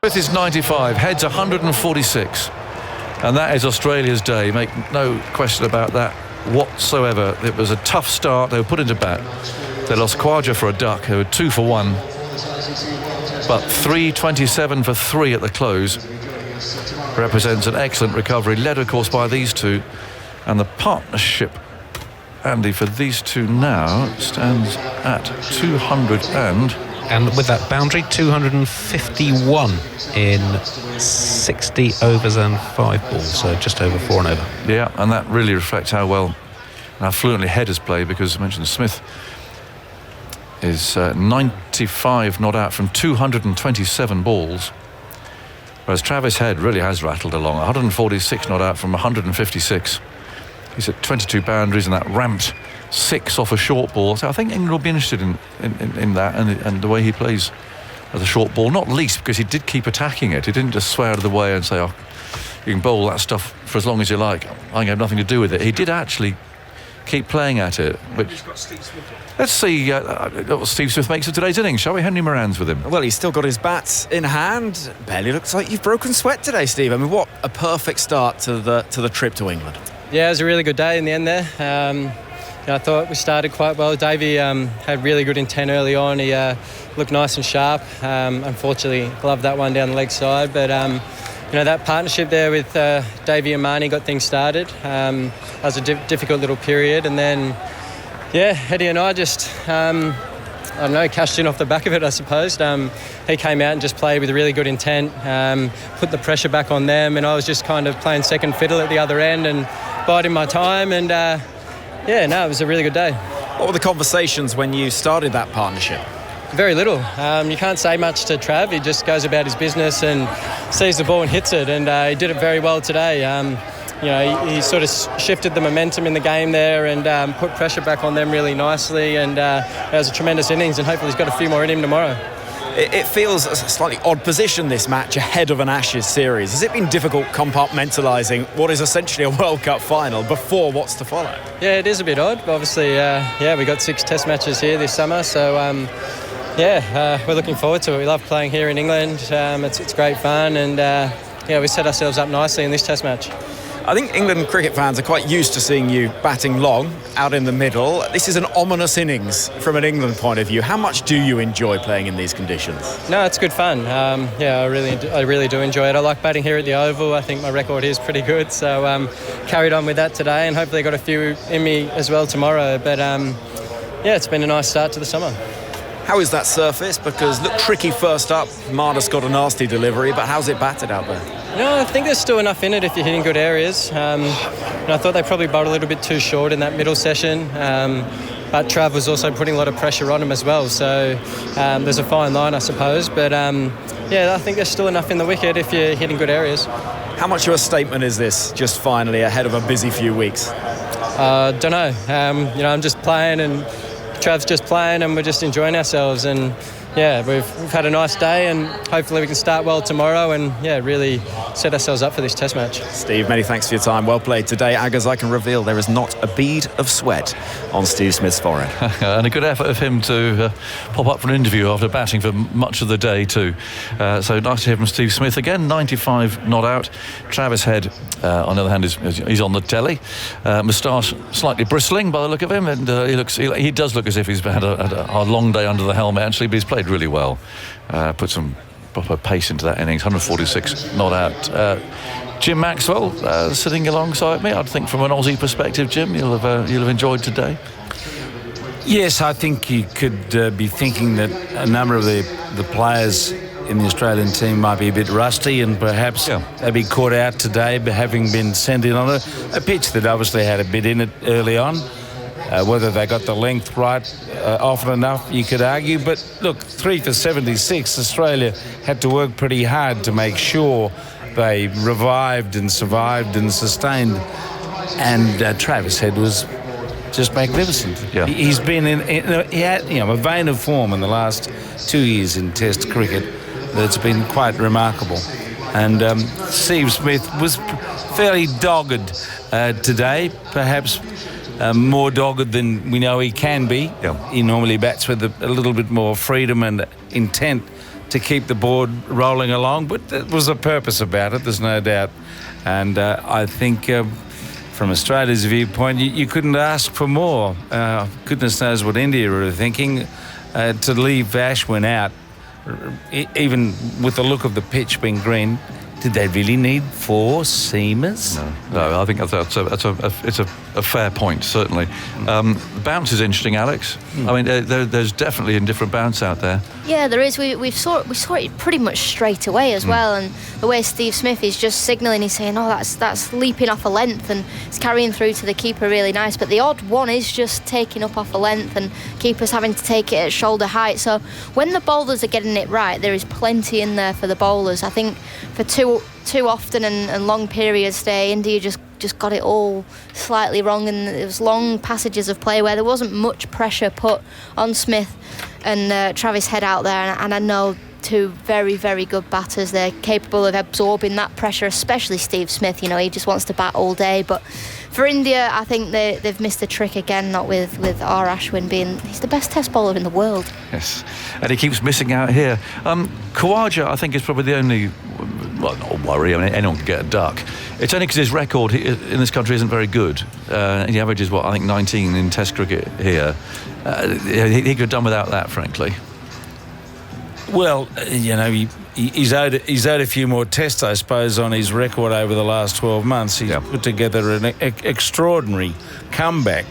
Smith is 95, heads 146. And that is Australia's day. Make no question about that whatsoever. It was a tough start. They were put into bat. They lost Khawaja for a duck. They were 2 for 1. But 327 for 3 at the close represents an excellent recovery, led of course by these two. And the partnership, Andy, for these two now stands at 200 and with that boundary, 251 in 60 overs and 5 balls, so just over 4 and over. Yeah, and that really reflects how well, how fluently Head has played, because I mentioned Smith is 95 not out from 227 balls, whereas Travis Head really has rattled along. 146 not out from 156. He's at 22 boundaries and that ramped 6 off a short ball. So I think England will be interested in that and the way he plays as a short ball, not least because he did keep attacking it. He didn't just sway out of the way and say, oh, you can bowl that stuff for as long as you like, I have nothing to do with it. He did actually keep playing at it. Let's see what Steve Smith makes of today's innings, shall we? Henry Moran's with him. Well, he's still got his bat in hand. Barely looks like you've broken sweat today, Steve. I mean, what a perfect start to the trip to England. Yeah, it was a really good day in the end there. I thought we started quite well. Davey had really good intent early on. He looked nice and sharp. Unfortunately, gloved that one down the leg side. But, that partnership there with Davey and Marnie got things started. That was a difficult little period. And then, Eddie and I just, cashed in off the back of it, I suppose. He came out and just played with a really good intent, put the pressure back on them, and I was just kind of playing second fiddle at the other end and biding my time. And, it was a really good day. What were the conversations when you started that partnership? Very little. You can't say much to Trav. He just goes about his business and sees the ball and hits it, and he did it very well today. He sort of shifted the momentum in the game there and put pressure back on them really nicely, and it was a tremendous innings, and hopefully he's got a few more in him tomorrow. It feels a slightly odd position, this match, ahead of an Ashes series. Has it been difficult compartmentalising what is essentially a World Cup final before what's to follow? Yeah, it is a bit odd. Obviously, we got 6 test matches here this summer, so we're looking forward to it. We love playing here in England. It's great fun, and we set ourselves up nicely in this test match. I think England cricket fans are quite used to seeing you batting long, out in the middle. This is an ominous innings from an England point of view. How much do you enjoy playing in these conditions? No, it's good fun. I really do enjoy it. I like batting here at the Oval. I think my record is pretty good, so carried on with that today, and hopefully got a few in me as well tomorrow. But it's been a nice start to the summer. How is that surface? Because looked tricky first up. Marnus got a nasty delivery, but how's it batted out there? I think there's still enough in it if you're hitting good areas. I thought they probably bowled a little bit too short in that middle session. But Trav was also putting a lot of pressure on him as well. So there's a fine line, I suppose. But I think there's still enough in the wicket if you're hitting good areas. How much of a statement is this, just finally, ahead of a busy few weeks? Don't know. I'm just playing, and Trav's just playing, and we're just enjoying ourselves. And we've had a nice day, and hopefully we can start well tomorrow and really set ourselves up for this test match. Steve, many thanks for your time. Well played today. As I can reveal, there is not a bead of sweat on Steve Smith's forehead. And a good effort of him to pop up for an interview after batting for much of the day too. So nice to hear from Steve Smith again. 95 not out. Travis Head, on the other hand, he's on the telly. Moustache slightly bristling by the look of him, and he does look as if he's had a long day under the helmet actually, but he's played really well. Put some proper pace into that innings. 146 not out. Jim Maxwell sitting alongside me. I'd think from an Aussie perspective, Jim, you'll have enjoyed today. Yes, I think you could be thinking that a number of the players in the Australian team might be a bit rusty, and perhaps they'd be caught out today, having been sent in on a pitch that obviously had a bit in it early on. Whether they got the length right often enough, you could argue. But look, 3 for 76, Australia had to work pretty hard to make sure they revived and survived and sustained. And Travis Head was just magnificent. Yeah. He's been he had a vein of form in the last 2 years in Test cricket that's been quite remarkable. And Steve Smith was fairly dogged today, perhaps more dogged than we know he can be. Yeah. He normally bats with a little bit more freedom and intent to keep the board rolling along, but there was a purpose about it, there's no doubt. And I think from Australia's viewpoint, you couldn't ask for more. Goodness knows what India were thinking. To leave Ashwin out, even with the look of the pitch being green, did they really need 4 seamers? No, I think it's a fair point, certainly. Bounce is interesting, Alex. I mean, there's definitely a different bounce out there. Yeah, there is. We saw it pretty much straight away as well, and the way Steve Smith is just signalling, he's saying, "Oh, that's leaping off a length," and it's carrying through to the keeper really nice. But the odd one is just taking up off a length, and keepers having to take it at shoulder height. So when the bowlers are getting it right, there is plenty in there for the bowlers. I think for too often and long periods today, India just got it all slightly wrong, and there was long passages of play where there wasn't much pressure put on Smith and Travis Head out there, and I know 2 very, very good batters. They're capable of absorbing that pressure, especially Steve Smith. He just wants to bat all day. But for India, I think they've missed the trick again, not with R. Ashwin he's the best test bowler in the world. Yes, and he keeps missing out here. Khawaja, I think, is probably the only, well, not a worry. I mean, anyone can get a duck. It's only because his record in this country isn't very good. He averages, 19 in Test cricket here. He could have done without that, frankly. Well, he's owed a few more tests, I suppose, on his record over the last 12 months. He's put together an extraordinary comeback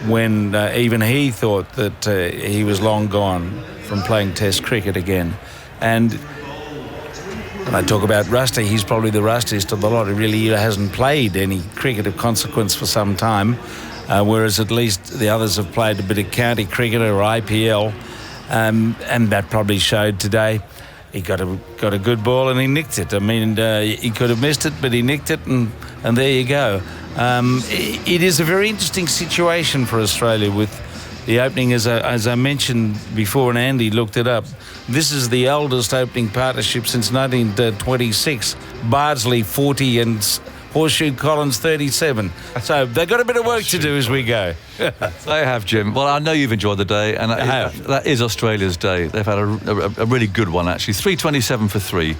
when even he thought that he was long gone from playing Test cricket again. And when I talk about rusty, he's probably the rustiest of the lot. He really hasn't played any cricket of consequence for some time, whereas at least the others have played a bit of county cricket or IPL. And that probably showed today. He got a good ball and he nicked it. I mean, he could have missed it, but he nicked it, and there you go. It is a very interesting situation for Australia with the opening, as I mentioned before, and Andy looked it up. This is the oldest opening partnership since 1926. Bardsley 40 and Horseshoe Collins 37. So they've got a bit of work to do as we go. They have, Jim. Well, I know you've enjoyed the day, and that is Australia's day. They've had a really good one, actually. 327 for 3.